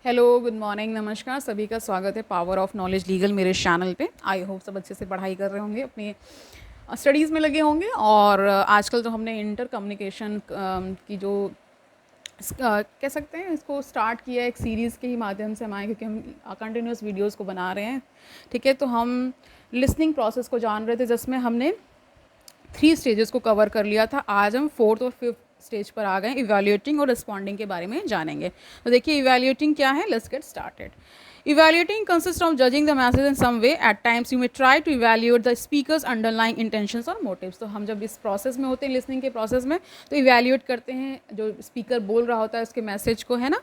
Hello, good morning, नमस्कार। सभी का स्वागत है पावर ऑफ नॉलेज लीगल मेरे चैनल पे। आई होप सब अच्छे से पढ़ाई कर रहे होंगे, अपनी स्टडीज़ में लगे होंगे। और आजकल जो हमने इंटर कम्युनिकेशन की जो कह सकते हैं इसको स्टार्ट किया है एक सीरीज़ के ही माध्यम से हमारे, क्योंकि हम कंटिन्यूस वीडियोस को बना रहे हैं। ठीक है, तो हम लिसनिंग प्रोसेस को जान रहे थे जिसमें हमने 3 स्टेजेस को कवर कर लिया था। आज हम 4th और 5th स्टेज पर आ गए। इवैल्यूएटिंग और रिस्पॉन्डिंग के बारे में जानेंगे। तो देखिए इवैल्यूएटिंग क्या है, let's get started. Evaluating consists of judging the message in some way. At times you may try to evaluate the speaker's underlying intentions or motives. तो हम जब इस प्रोसेस में होते हैं, लिसनिंग के प्रोसेस में, तो इवैल्यूएट करते हैं जो स्पीकर बोल रहा होता है उसके मैसेज को, है ना,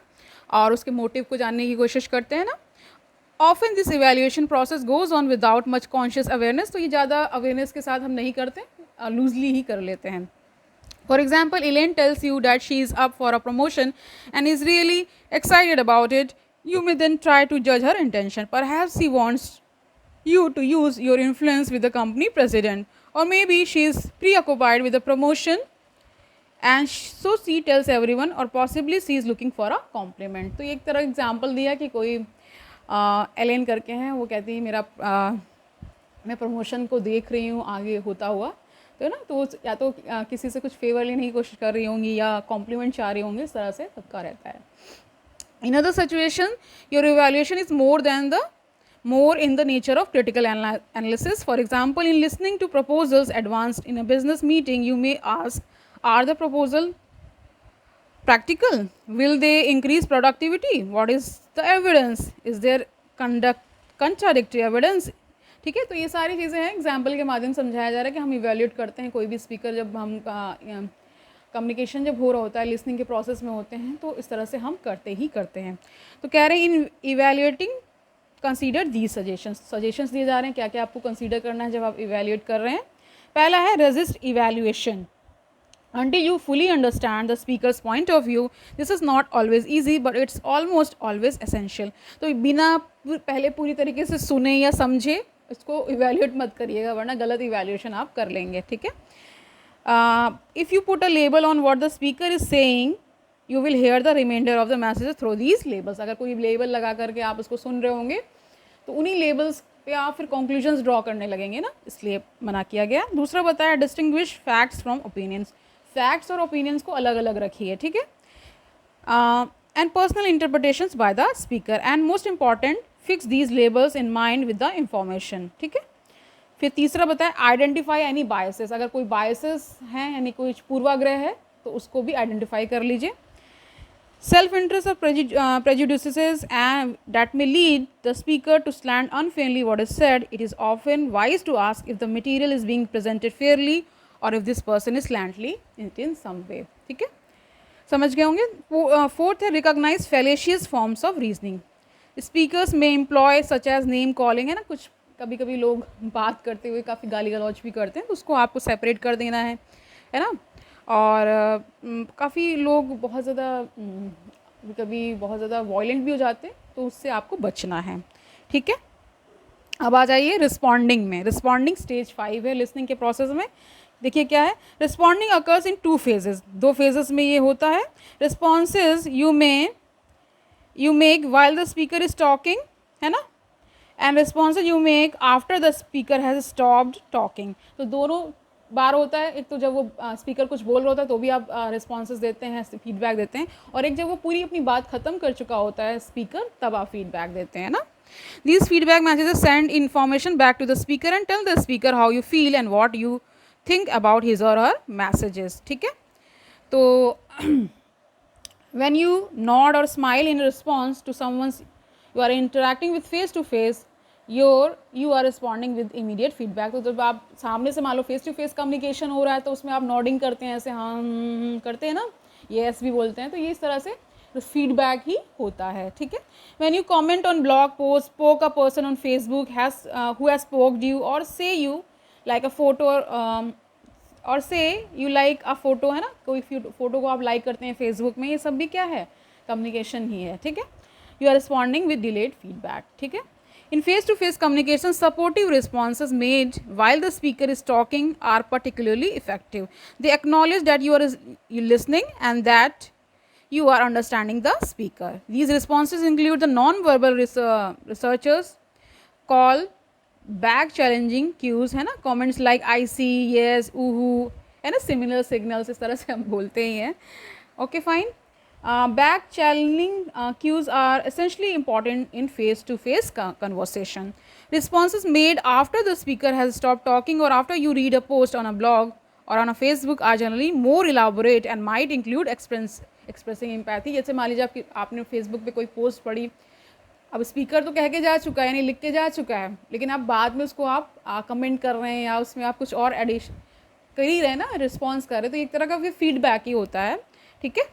और उसके मोटिव को जानने की कोशिश करते हैं ना। Often this evaluation process goes on without much conscious awareness. तो ये ज़्यादा अवेयरनेस के साथ हम नहीं करते, लूजली ही कर लेते हैं। For example, Elaine tells you that she is up for a promotion and is really excited about it. You may then try to judge her intention. Perhaps she wants you to use your influence with the company president, or maybe she is preoccupied with the promotion and so she tells everyone, or possibly she is looking for a compliment. तो एक तरह example दिया कि कोई Allen करके हैं, वो कहती है मेरा मैं प्रमोशन को देख रही हूँ आगे होता हुआ, तो ना, तो या तो किसी से कुछ फेवर लेने की कोशिश कर रही होंगी या कॉम्प्लीमेंट चाह रही होंगी। इस तरह से सबका रहता है। In other situation, your evaluation is more in the nature of critical analysis. For example, in listening to proposals advanced in a business meeting, you may ask, are the proposal practical? Will they increase productivity? What is the evidence? Is there contradictory evidence? ठीक है, तो ये सारी चीज़ें हैं, example के माध्यम से समझाया जा रहा है कि हम इवेल्यूएट करते हैं कोई भी स्पीकर। जब हम कम्युनिकेशन जब हो रहा होता है, लिसनिंग के प्रोसेस में होते हैं, तो इस तरह से हम करते हैं। तो कह रहे हैं इन इवेल्यूएटिंग कंसीडर दीज सजेशंस दिए जा रहे हैं क्या क्या आपको कंसीडर करना है जब आप इवेल्यूएट कर रहे हैं। पहला है resist evaluation until you fully understand the speaker's point of view. This is not always easy, but it's almost always essential. तो बिना पहले पूरी तरीके से सुने या समझे इसको इवेल्यूएट मत करिएगा, वरना गलत इवेल्यूएशन आप कर लेंगे। ठीक है, if you put a label on what the speaker is saying, you will hear the remainder of the message through these labels. अगर कोई लेबल लगा करके आप उसको सुन रहे होंगे तो उन्हीं लेबल्स पे आप फिर कंक्लूजन्स ड्रॉ करने लगेंगे ना, इसलिए मना किया गया। दूसरा बताया distinguish facts from opinions. Facts और ओपिनियंस को अलग अलग रखिए। ठीक है, and personal interpretations by the speaker, and most important fix these labels in mind with the information. ठीक है, फिर तीसरा बताया आइडेंटिफाई एनी बायसेस। अगर कोई बायसेस हैं यानी कोई पूर्वाग्रह है तो उसको भी आइडेंटिफाई कर लीजिए। सेल्फ इंटरेस्ट और prejudices and that may lead the speaker to slant unfairly what is said. It is often wise to ask if the material is being presented fairly or if this person is slantly in some way. ठीक है, समझ गए होंगे। Fourth है recognise fallacious forms of reasoning. Speakers may employ such as name calling, है ना, कुछ कभी कभी लोग बात करते हुए काफ़ी गाली गलौज भी करते हैं, तो उसको आपको सेपरेट कर देना है ना। और काफ़ी लोग बहुत ज़्यादा कभी बहुत ज़्यादा वॉयलेंट भी हो जाते हैं, तो उससे आपको बचना है। ठीक है, अब आ जाइए रिस्पॉन्डिंग में। रिस्पॉन्डिंग स्टेज 5 है लिसनिंग के प्रोसेस में। देखिए क्या है, responding occurs in 2 phases। 2 phases में ये होता है। Responses you make while the speaker is talking, है ना, and responses you make after the speaker has stopped talking. तो दोनों बार होता है, एक तो जब वो स्पीकर कुछ बोल रहा होता है तो भी आप रिस्पॉन्सेज देते हैं, फीडबैक देते हैं, और एक जब वो पूरी अपनी बात ख़त्म कर चुका होता है स्पीकर, तब आप फीडबैक देते हैं ना। These feedback messages send information back to the speaker and tell the speaker how you feel and what you think about his or her messages. ठीक है, तो when you nod or smile in response to someone's you are interacting with face to face, you are responding with immediate feedback. तो जब आप सामने से मान लो face to face communication हो रहा है तो उसमें आप नॉडिंग करते हैं, ऐसे हाँ करते हैं ना, येस भी बोलते हैं, तो ये इस तरह से फीडबैक ही होता है। ठीक है, when you comment on blog post, spoke a person on Facebook who has spoked you, और से यू लाइक अ फोटो, और से यू लाइक अ फोटो, है ना, कोई फोटो को आप लाइक करते हैं फेसबुक में, ये सब भी क्या है, कम्युनिकेशन ही है। ठीक है, you are responding with delayed feedback. ठीक है, in face-to-face communication, supportive responses made while the speaker is talking are particularly effective. They acknowledge that you are listening and that you are understanding the speaker. These responses include the non-verbal researchers call back challenging cues, है ना, comments like I see, yes, uhu, है ना, similar signals, इस तरह से हम बोलते ही हैं. Okay, fine. Back challenging cues are essentially important in face-to-face conversation. Responses made after the speaker has stopped talking or after you read a post on a blog or on a Facebook are generally more elaborate and might include expressing empathy. जैसे मान लीजिए आपने Facebook पे कोई post पढ़ी, अब speaker तो कह के जा चुका है, यानी लिख के जा चुका है, लेकिन आप बाद में उसको आप कमेंट कर रहे हैं या उसमें आप कुछ और एडिशन कर ही रहे हैं ना, रिस्पॉन्स कर रहे हैं, तो एक तरह का फिर फीडबैक ही होता है. ठीक है,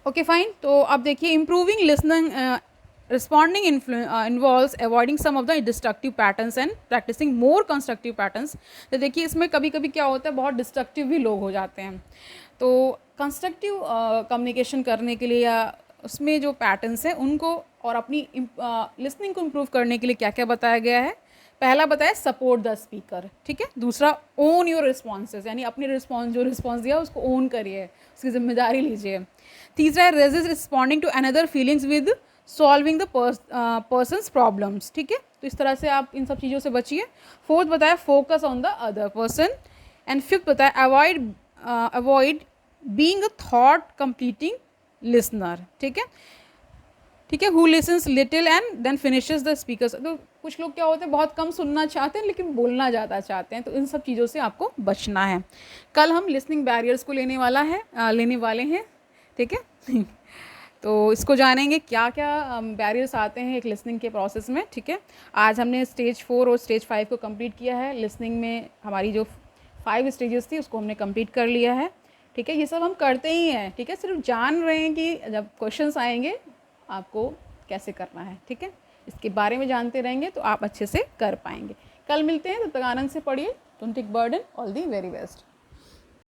ओके फाइन. तो अब देखिए, improving listening responding involves avoiding some of the destructive patterns and practising more constructive patterns. तो देखिए, इसमें कभी कभी क्या होता है, बहुत डिस्ट्रक्टिव भी लोग हो जाते हैं. तो कंस्ट्रक्टिव कम्युनिकेशन करने के लिए या उसमें जो पैटर्न्स हैं उनको और अपनी लिसनिंग को इम्प्रूव करने के लिए क्या क्या बताया गया है. पहला बताया सपोर्ट द स्पीकर. ठीक है. दूसरा, ओन योर रिस्पॉन्सेज, यानी अपनी जो रिस्पॉन्स दिया उसको ओन करिए, उसकी जिम्मेदारी लीजिए. तीसरा है resist responding to another feelings with solving the person's problems. ठीक है. तो इस तरह से आप इन सब चीज़ों से बचिए. फोर्थ बताया focus on the other person. And fifth बताया avoid being a thought completing listener. ठीक है. ठीक है. Who listens little and then finishes the speakers. तो कुछ लोग क्या होते हैं, बहुत कम सुनना चाहते हैं लेकिन बोलना ज़्यादा चाहते हैं. तो इन सब चीज़ों से आपको बचना है. कल हम लिसनिंग बैरियर्स को लेने वाले हैं. ठीक है. तो इसको जानेंगे क्या क्या बैरियर्स आते हैं एक लिसनिंग के प्रोसेस में. ठीक है. आज हमने स्टेज 4 और स्टेज 5 को कंप्लीट किया है. लिसनिंग में हमारी जो 5 स्टेजेस थी उसको हमने कंप्लीट कर लिया है. ठीक है. ये सब हम करते ही हैं. ठीक है. सिर्फ जान रहे हैं कि जब क्वेश्चंस आएंगे आपको कैसे करना है. ठीक है. इसके बारे में जानते रहेंगे तो आप अच्छे से कर पाएंगे. कल मिलते हैं. तब तक आनंद से पढ़िए. Don't take burden. All the very best.